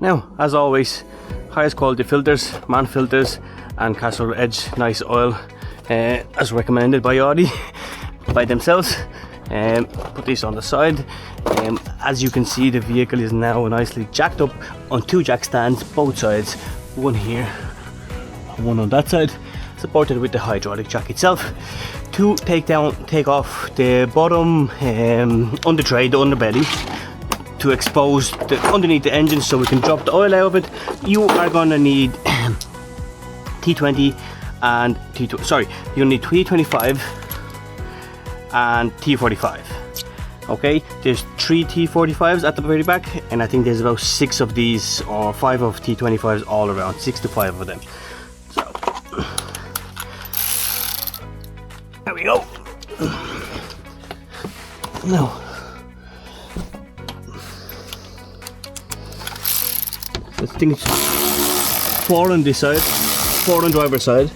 Now, as always, highest quality filters, man filters, and Castle Edge nice oil, as recommended by Audi by themselves. Put this on the side. As you can see, the vehicle is now nicely jacked up on 2 jack stands, both sides, one here, one on that side, supported with the hydraulic jack itself. To take off the bottom under tray, the underbelly, to expose the underneath the engine so we can drop the oil out of it. You are gonna need T20 and you'll need T25 and T45. Okay, there's 3 T45s at the very back, and I think there's about 6 of these, or 5 of T25s all around, 6 to 5 of them. So there we go. Now, I think it's 4 on this side, 4 on driver's side.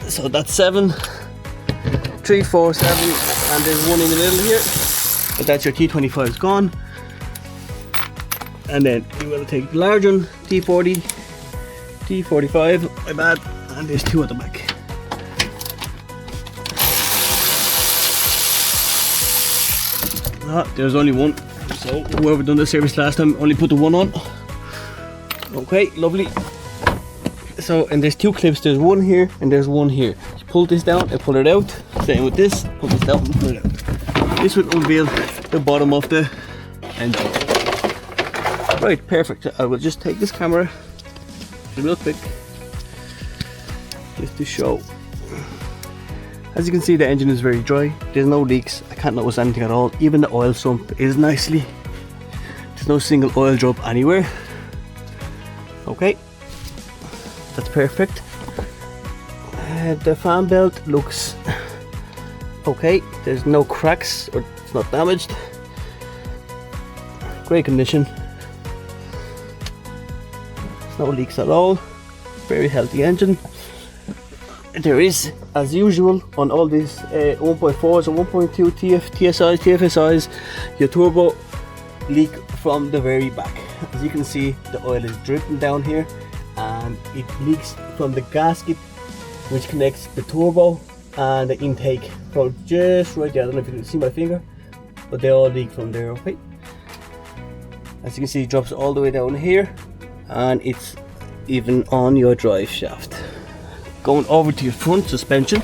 So that's 7, 3, 4, 7, and there's one in the middle here. But that's your T25's gone. And then you will take the large one, T40, T45, my bad, and there's 2 at the back. There's only 1. So whoever done the service last time only put the 1 on. Okay, lovely. So, and there's 2 clips, there's 1 here and there's 1 here. You pull this down and pull it out. Same with this, pull this down and pull it out. This will unveil the bottom of the engine. Right, perfect. I will just take this camera real quick just to show. As you can see, the engine is very dry. There's no leaks. I can't notice anything at all. Even the oil sump is nicely. There's no single oil drop anywhere. Okay. That's perfect. The fan belt looks okay. There's no cracks, or it's not damaged. Great condition. There's no leaks at all. Very healthy engine. There is, as usual, on all these 1.4s and 1.2 TFSIs, your turbo leak from the very back. As you can see, the oil is dripping down here, and it leaks from the gasket which connects the turbo and the intake from just right there. I don't know if you can see my finger, but they all leak from there. Okay, as you can see, it drops all the way down here, and it's even on your drive shaft. Going over to your front suspension,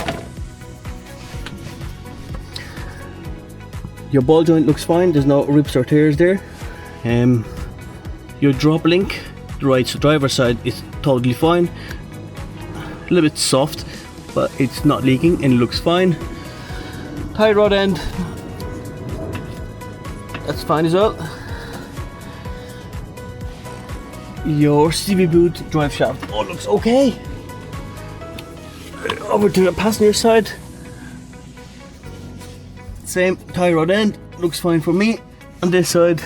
your ball joint looks fine. There's no rips or tears there. Your drop link, the right driver's side, is totally fine. A little bit soft, but it's not leaking and it looks fine. Tie rod end, that's fine as well. Your CV boot drive shaft, all looks okay. Over to the passenger side, same tie rod end, looks fine for me. On this side,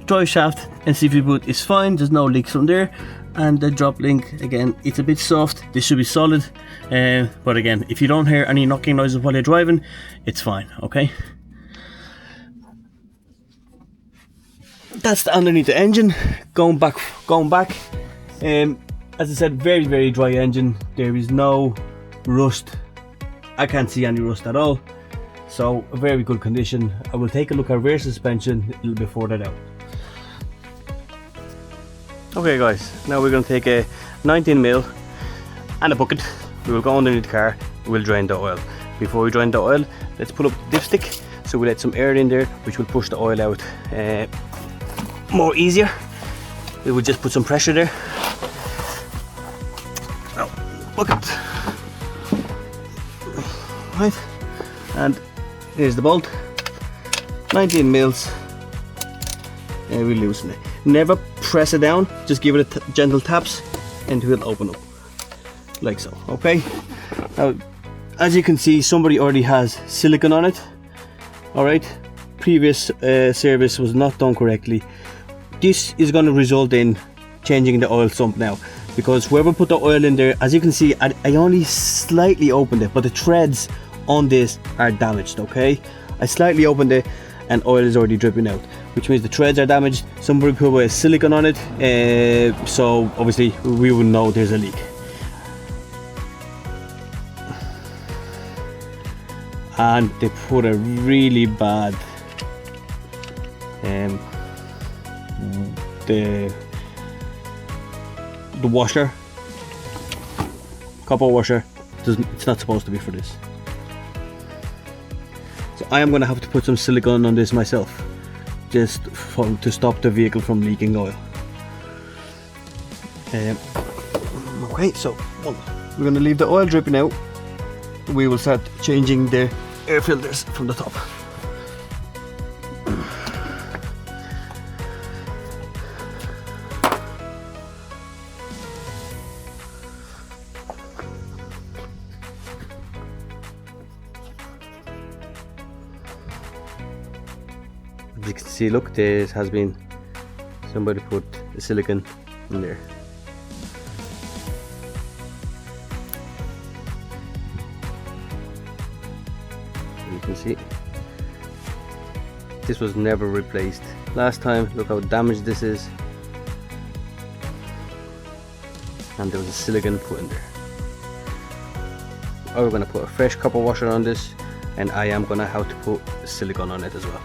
drive shaft and CV boot is fine, there's no leaks from there. And the drop link, again, it's a bit soft. This should be solid, but again, if you don't hear any knocking noises while you're driving, it's fine. Okay, that's the underneath the engine. Going back, as I said, very, very dry engine. There is no rust. I can't see any rust at all, so a very good condition. I will take a look at rear suspension a little bit further down. Okay guys, now we're going to take a 19mm and a bucket. We will go underneath the car, we'll drain the oil. Before we drain the oil, let's pull up the dipstick, so we let some air in there which will push the oil out more easier. We will just put some pressure there. Now, bucket. Right, and here's the bolt, 19mm, and we loosen it. Never press it down, just give it a gentle taps and it will open up like so. Okay, now as you can see, somebody already has silicone on it. All right, previous service was not done correctly. This is going to result in changing the oil sump now, because whoever put the oil in there, as you can see, I only slightly opened it, but the threads on this are damaged. Okay, I slightly opened it and oil is already dripping out, which means the threads are damaged. Somebody put a silicone on it, so obviously we will know there's a leak. And they put a really bad the washer, copper washer, it's not supposed to be for this. So I am going to have to put some silicone on this myself, just to stop the vehicle from leaking oil. Okay, so we're going to leave the oil dripping out. We will start changing the air filters from the top. As you can see, look, this has been, somebody put the silicone in there. You can see this was never replaced last time. Look how damaged this is, and there was a silicone put in there. I'm going to put a fresh copper washer on this, and I am going to have to put silicone on it as well.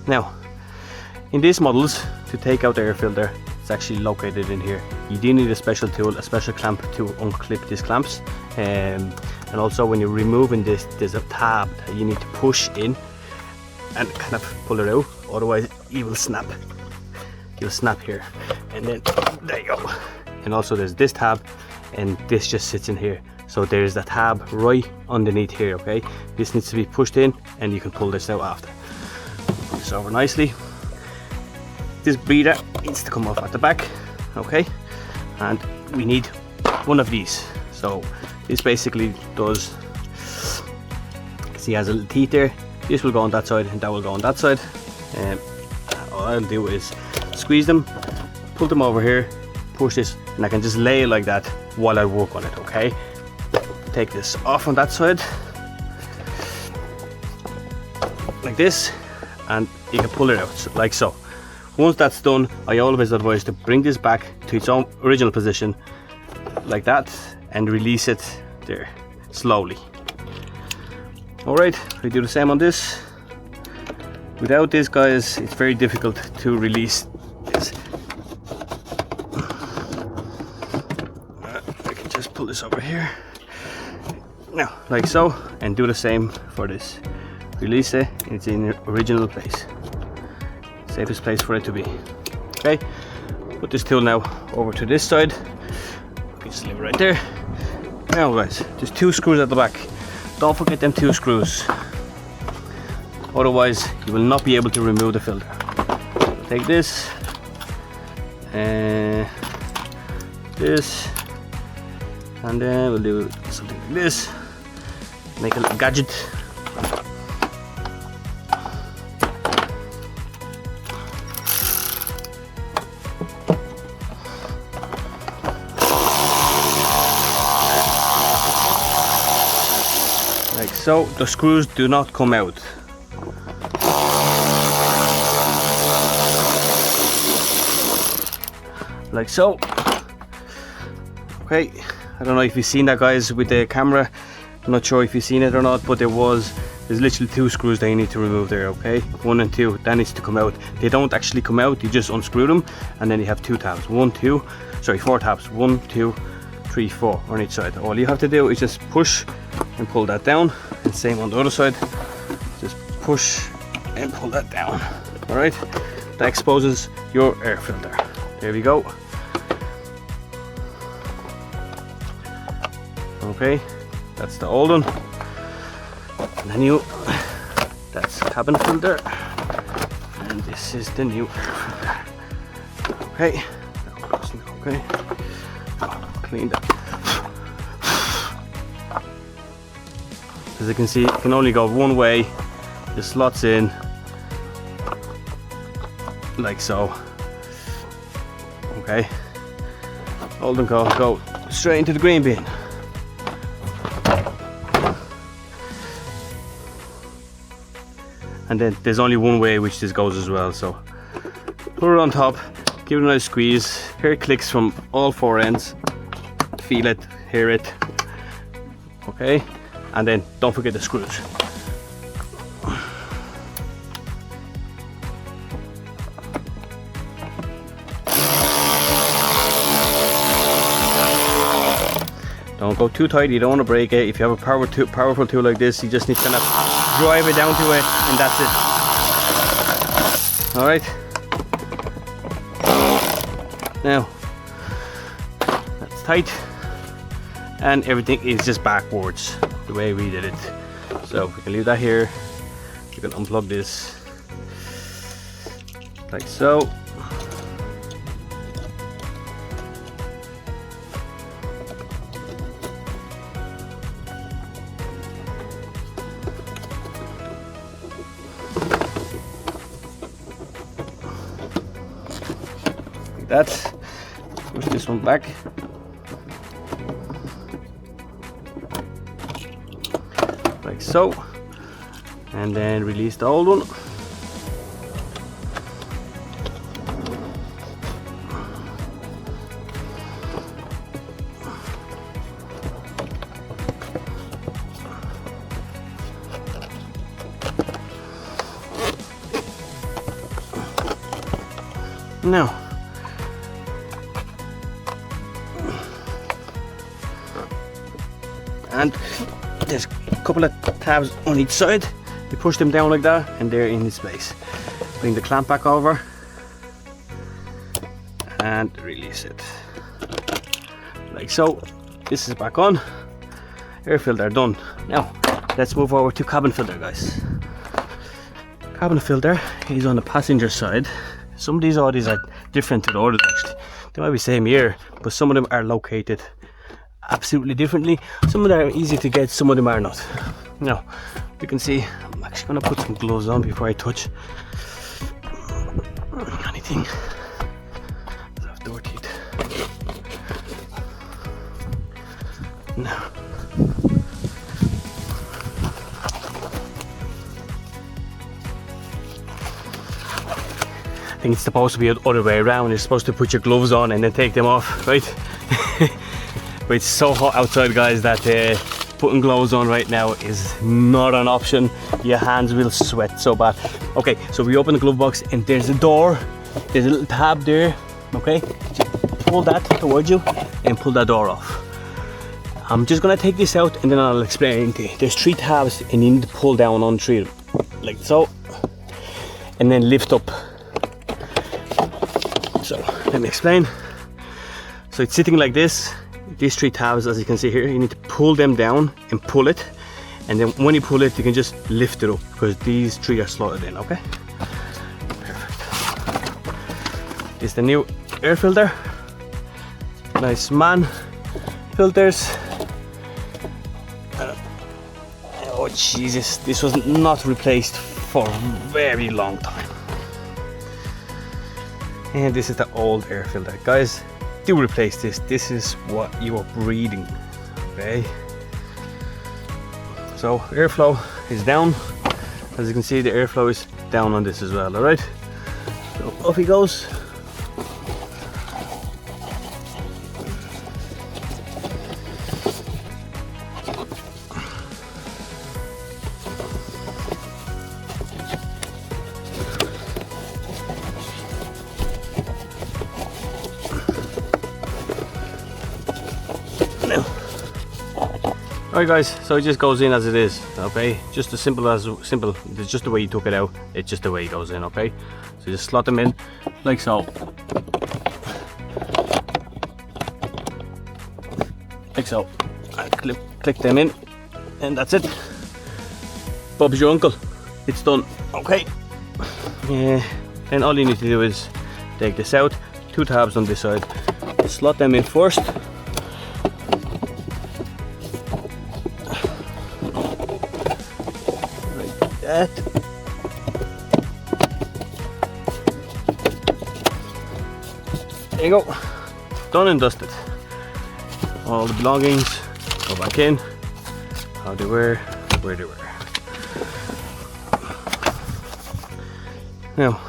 Now, in these models, to take out the air filter, it's actually located in here. You do need a special tool, a special clamp to unclip these clamps, and also when you're removing this, there's a tab that you need to push in and kind of pull it out, otherwise it will snap. You'll snap here, and then there you go. And also there's this tab, and this just sits in here. So there's the tab right underneath here. Okay, this needs to be pushed in, and you can pull this out after. Put this over nicely. This breather needs to come off at the back. Okay, and we need one of these. So this basically does, see, it has a little teeth there. This will go on that side and that will go on that side. And all I'll do is squeeze them, pull them over here, push this, and I can just lay it like that while I work on it. Okay, take this off on that side like this, and you can pull it out like so. Once that's done, I always advise to bring this back to its own original position like that and release it there slowly. Alright, we do the same on this. Without this, guys, it's very difficult to release this. I can just pull this over here now like so, and do the same for this. Release it, it's in the original place, safest place for it to be. Okay, put this tool now over to this side. You just leave it right there. Now guys, there's 2 screws at the back. Don't forget them 2 screws, otherwise you will not be able to remove the filter. Take this and this, and then we'll do something like this. Make a little gadget. Like so, the screws do not come out. Like so. Okay, I don't know if you've seen that, guys, with the camera. I'm not sure if you've seen it or not, but there's literally 2 screws that you need to remove there. Okay, 1 and 2, that needs to come out. They don't actually come out, you just unscrew them, and then you have 2 tabs. 4 tabs. 1, 2, 3, 4 on each side. All you have to do is just push and pull that down, and same on the other side. Just push and pull that down. All right, that exposes your air filter. There we go. Okay, that's the old one. And the new, that's cabin filter. And this is the new filter. Okay, okay, clean that. As you can see, it can only go one way. The slots in like so. Okay, old and go straight into the green bin. And then there's only one way which this goes as well, so put it on top, give it a nice squeeze. Here it clicks from all four ends. Feel it, hear it. Okay, and then don't forget the screws. Don't go too tight, you don't want to break it. If you have a powerful tool like this, you just need to kind of drive it down to it, and that's it. Alright. Now, that's tight, and everything is just backwards, the way we did it. So we can leave that here. You can unplug this, like so. That, push this one back, like so, and then release the old one. Now, and there's a couple of tabs on each side. You push them down like that, and they're in this place. Bring the clamp back over and release it, like so. This is back on. Air filter done. Now let's move over to cabin filter, guys. Cabin filter is on the passenger side. Some of these Audis are different to the others actually. They might be same year, but some of them are located absolutely differently. Some of them are easy to get, some of them are not. Now you can see I'm actually going to put some gloves on before I touch anything. I have door teeth. Now I think it's supposed to be the other way around. You're supposed to put your gloves on and then take them off, right? But it's so hot outside, guys, that putting gloves on right now is not an option. Your hands will sweat so bad. Okay, so we open the glove box and there's a door. There's a little tab there, okay? Just pull that towards you and pull that door off. I'm just gonna take this out and then I'll explain to you. There's 3 tabs and you need to pull down on 3 of them, like so, and then lift up. So let me explain. So it's sitting like this. These 3 tabs, as you can see here, you need to pull them down and pull it, and then when you pull it, you can just lift it up because these 3 are slotted in. Okay, perfect. This is the new air filter. Nice man filters. Oh Jesus, this was not replaced for a very long time. And this is the old air filter, guys. Do replace this. This is what you are breathing. Okay. So airflow is down. As you can see, the airflow is down on this as well. All right. So off he goes. Alright guys, so it just goes in as it is, okay? Just as simple, it's just the way you took it out, it's just the way it goes in, okay? So just slot them in, like so. Like so. I click them in, and that's it. Bob's your uncle. It's done. Okay. Then all you need to do is take this out. 2 tabs on this side. Slot them in first. Like that. There you go. Done and dusted. All the belongings go back in. How they were, where they were. Now,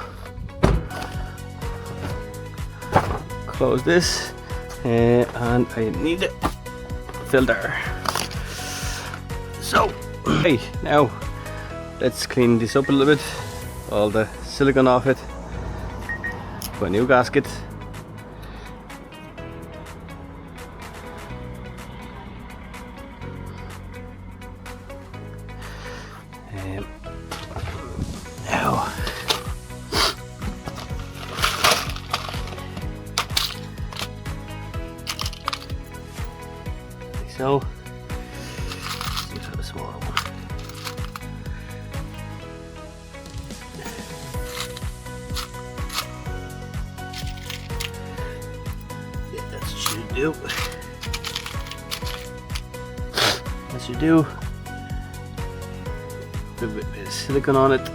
close this, and I need a filter. So, hey, now let's clean this up a little bit. All the silicone off it. Put a new gasket. Now, so, let's have a smaller one. Yeah, that's what you do. That's what you do. Put a bit of silicone on it.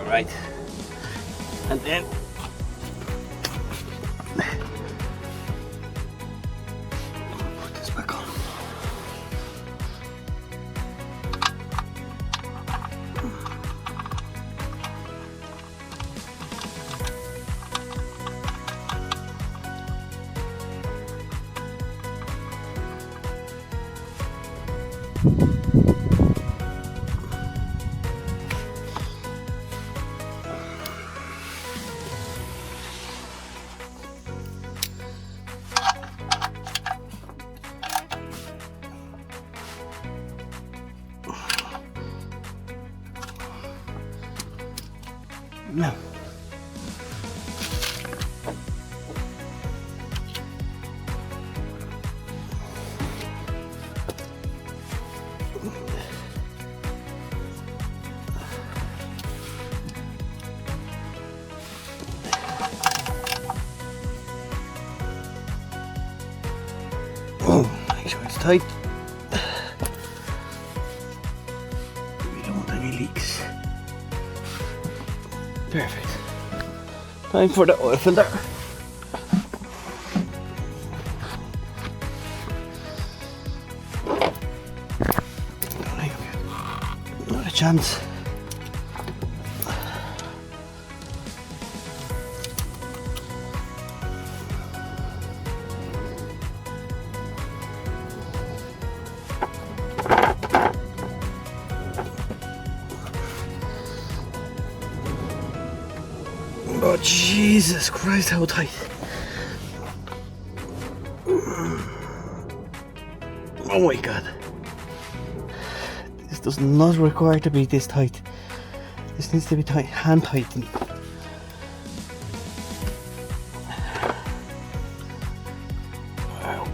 Right, and then put this back on. No. Make sure it's tight. We don't want any leaks. Perfect. Time for the oil filter. Not a chance. Oh Jesus Christ, how tight. Oh my God. This does not require to be this tight. This needs to be tight, hand tightened. Wow.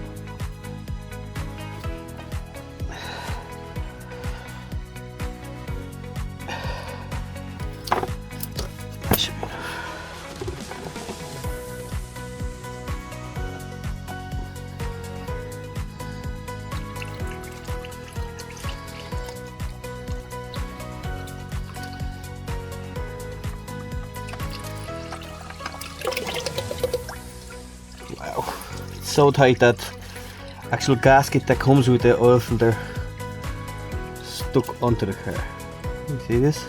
That should be enough. Wow, it's so tight that actual gasket that comes with the oil filter stuck onto the car. You see this?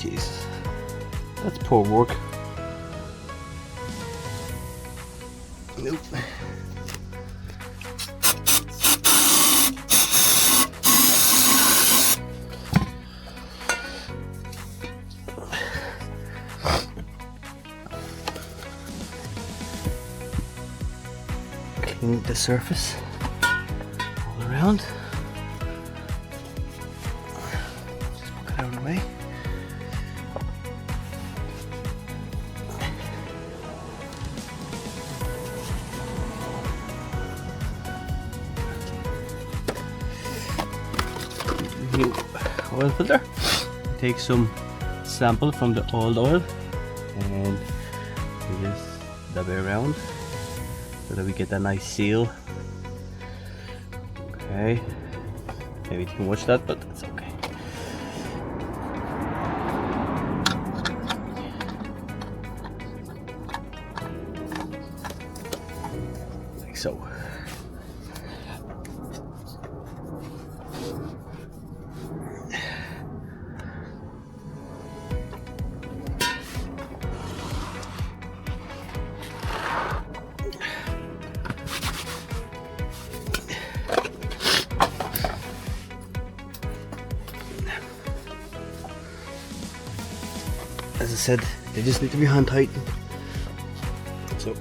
Jesus, that's poor work. Nope. Clean the surface all around. Just put it out of the way. New oil filter. Take some sample from the old oil and we just dab it around so that we get that nice seal. Okay, maybe too much that, but it's okay. Like so. As I said, they just need to be hand tightened. So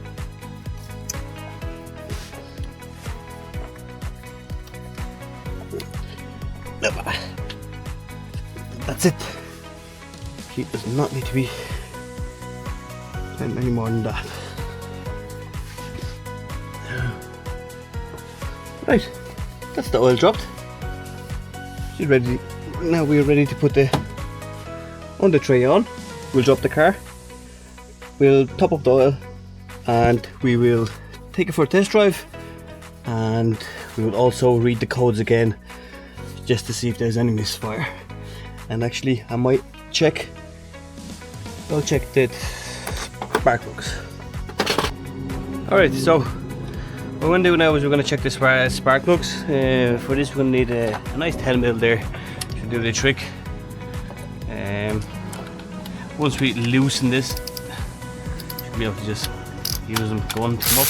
that's it. Heat does not need to be any more than that. Right, that's the oil dropped. She's ready. Now we're ready to put the on the tray on. We'll drop the car, we'll top up the oil, and we will take it for a test drive, and we will also read the codes again just to see if there's any misfire. And actually I might check, I'll check the spark plugs. Alright, so what we're going to do now is we're going to check the spark plugs. For this we're going to need a nice 10mm there, should do the trick. Once we loosen this, we'll be able to just use them, go on, come up.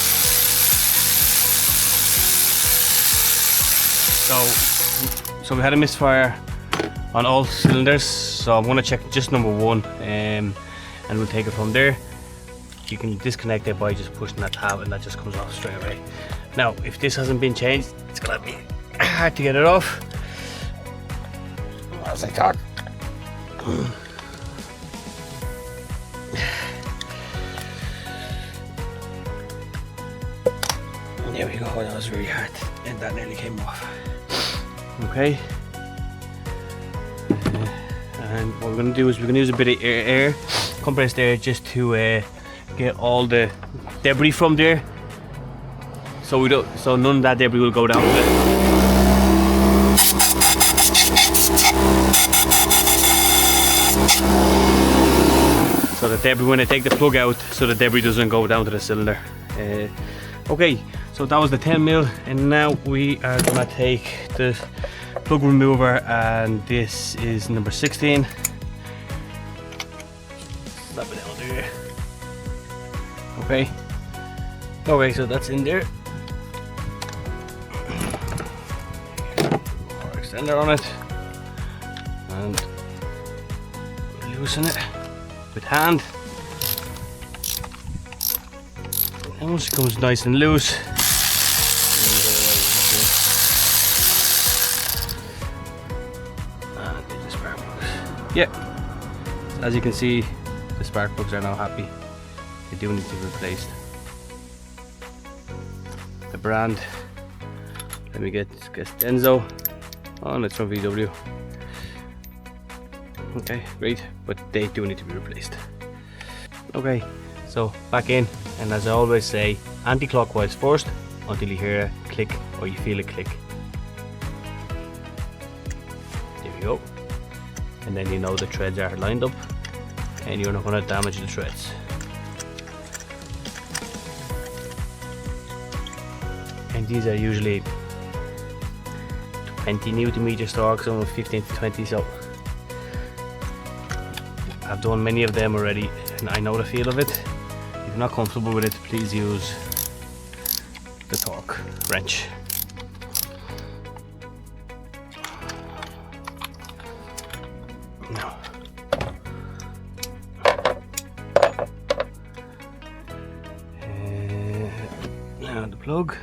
So we had a misfire on all cylinders, so I'm going to check just number 1, and we'll take it from there. You can disconnect it by just pushing that tab and that just comes off straight away. Now if this hasn't been changed, it's going to be hard to get it off, as I thought. There we go, that was really hard and that nearly came off. Okay, and what we're going to do is we're going to use a bit of air, compressed air, just to get all the debris from there, so none of that debris will go down to it. So the debris, when I take the plug out, so the debris doesn't go down to the cylinder. Okay, so that was the 10mm, and now we are gonna take the plug remover, and this is number 16. Slap it down there. Okay. Okay, so that's in there. More extender on it, and loosen it with hand. And once it comes nice and loose, and there's the spark plugs. Yep, as you can see, the spark plugs are now happy. They do need to be replaced. The brand, let me guess Denso. Oh, and it's from VW. Okay, great, but they do need to be replaced. Okay, so back in, and as I always say, anti-clockwise first until you hear a click or you feel a click. There we go. And then you know the threads are lined up and you're not going to damage the threads. And these are usually 20 Nm torque, some 15 to 20, so I've done many of them already and I know the feel of it. If you're not comfortable with it, please use the torque wrench. Now, now the plug.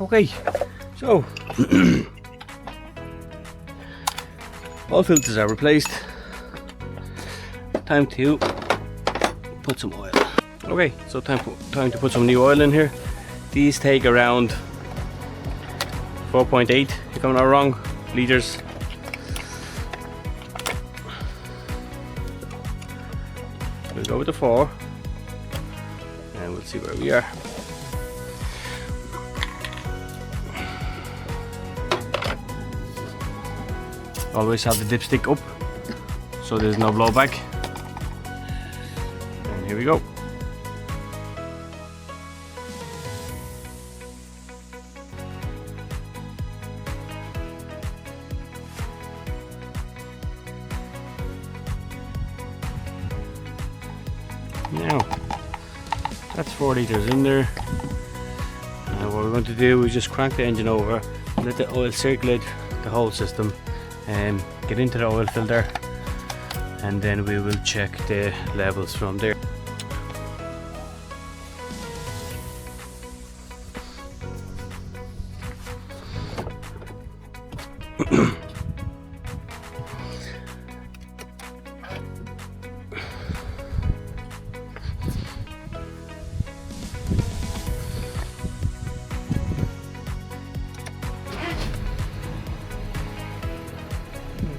Okay, so all filters are replaced. Time to put some oil. Okay, so time to put some new oil in here. These take around 4.8, if I'm not wrong, liters. We'll go with the 4 and we'll see where we are. Always have the dipstick up so there's no blowback. And here we go. Now, that's 4 liters in there. And what we're going to do is just crank the engine over, let the oil circulate the whole system, and get into the oil filter, and then we will check the levels from there.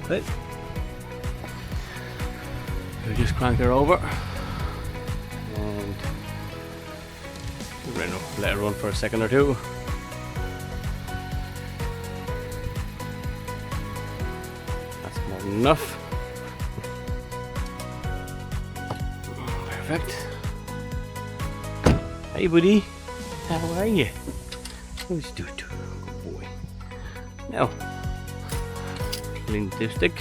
Okay. We just crank her over and let it run for a second or two. That's more than enough. Perfect. Hey buddy, how are you? Who's doing? Good boy. Now, clean the dipstick.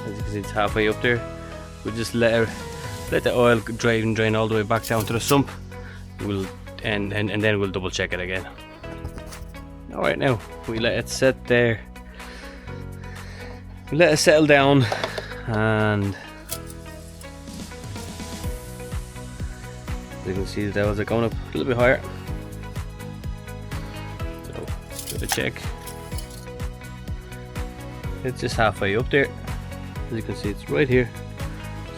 As you can see, it's halfway up there. We'll just let the oil drain all the way back down to the sump. And then we'll double check it again. Alright, now we let it set there. We let it settle down, and you can see the levels are going up a little bit higher. So give it a check. It's just halfway up there. As you can see, it's right here.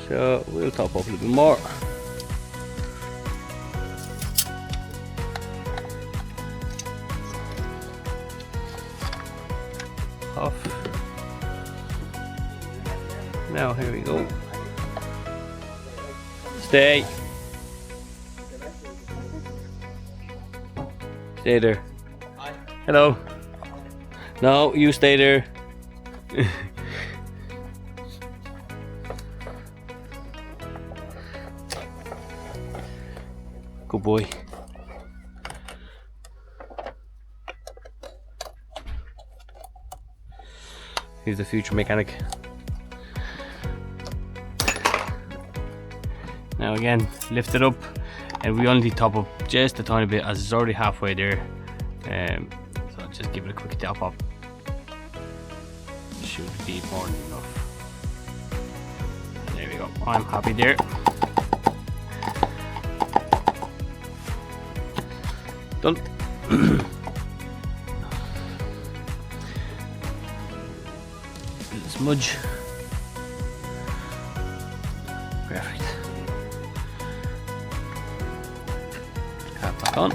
So we'll top up a little bit more. Off. Now here we go. Stay. Stay there. Hello. No, you stay there. Good boy. He's the future mechanic. Now again, lift it up, and we only top up just a tiny bit as it's already halfway there. So just give it a quick top up. should be more than enough. There we go. I'm happy there. Done. Little smudge. Perfect. Cap back on.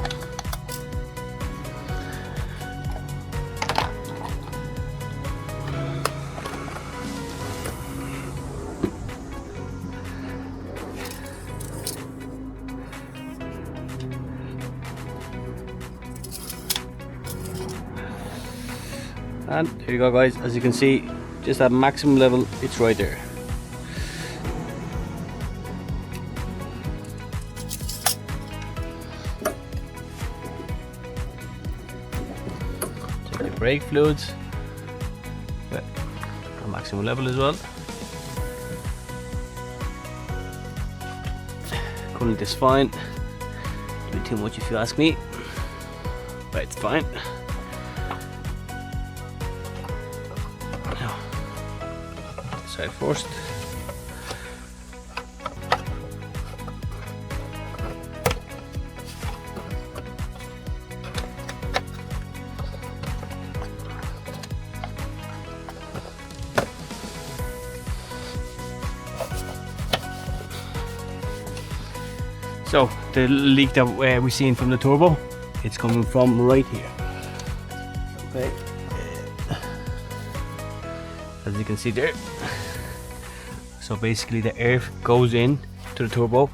And here you go, guys. As you can see, just at maximum level, it's right there. Check the brake fluids at maximum level as well. Coolant is fine. A bit too much if you ask me, but it's fine. Side first. So the leak that we're seeing from the turbo, it's coming from right here. Okay, as you can see there. So basically the air goes in to the turbo,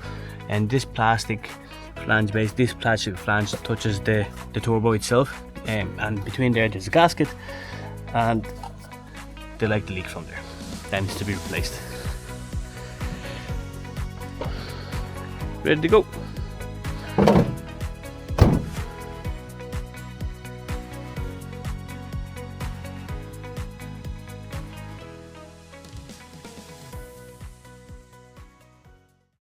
and this plastic flange touches the turbo itself, and between there's a gasket, and they like the leak from there. That needs to be replaced. Ready to go.